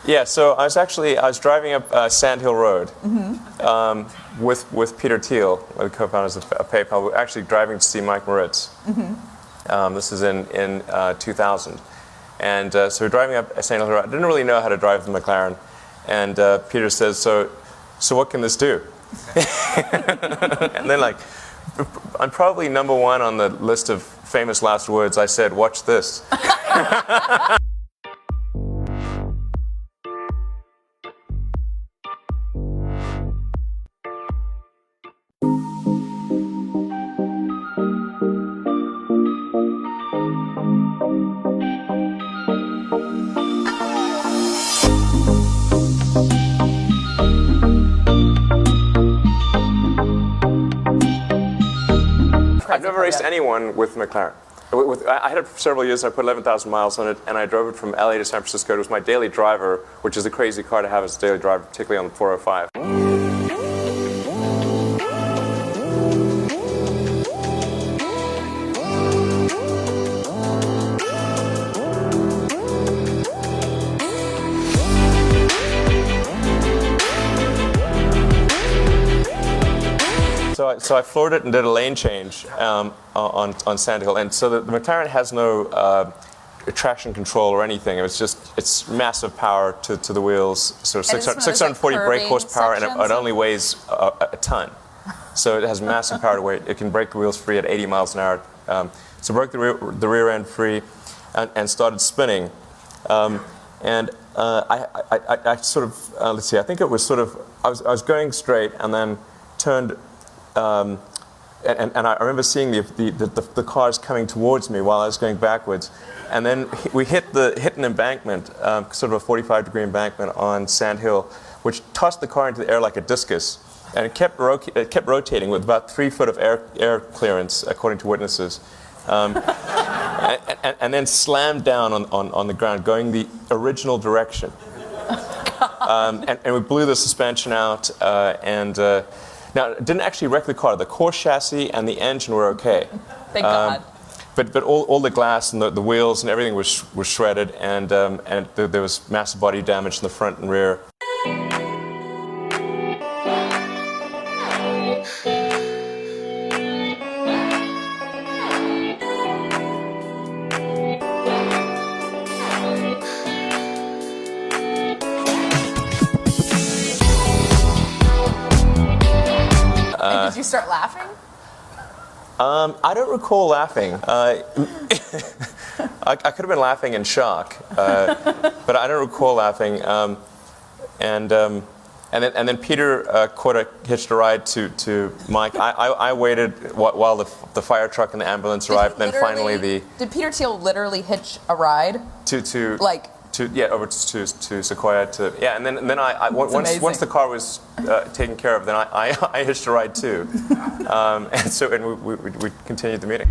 Yeah, so I was driving up Sand Hill Road with Peter Thiel, one of the co-founders of PayPal. We were actually driving to see Mike Moritz. This is in 2000. And so we're driving up Sand Hill Road. I didn't really know how to drive the McLaren. And Peter says, so what can this do? And then I'm probably number one on the list of famous last words. I said, watch this. I've never raced anyone with McLaren. I had it for several years. I put 11,000 miles on it, and I drove it from LA to San Francisco. It was my daily driver, which is a crazy car to have as a daily driver, particularly on the 405. So I floored it and did a lane change on Sand Hill, and so the McLaren has no traction control or anything. It's massive power to the wheels, sort of 640 brake horsepower, and it only weighs a ton. So it has massive power to weight. It can brake the wheels free at 80 miles an hour. So broke the rear end free and started spinning. And I sort of let's see. I think it was sort of I was going straight and then turned. And I remember seeing the cars coming towards me while I was going backwards, and then we hit an embankment, sort of a 45-degree embankment on Sand Hill, which tossed the car into the air like a discus, and it kept rotating with about 3 foot of air clearance, according to witnesses, and then slammed down on the ground, going the original direction, and we blew the suspension out, now, it didn't actually wreck the car. The core chassis and the engine were okay. Thank God. But all the glass and the wheels and everything was shredded, and there was massive body damage in the front and rear. Did you start laughing? I don't recall laughing. I could have been laughing in shock, but I don't recall laughing. And then Peter hitched a ride to Mike. I waited while the fire truck and the ambulance arrived, and then finally Did Peter Thiel literally hitch a ride? Over to Sequoia and then once the car was taken care of, then I hitched a ride too, and we continued the meeting.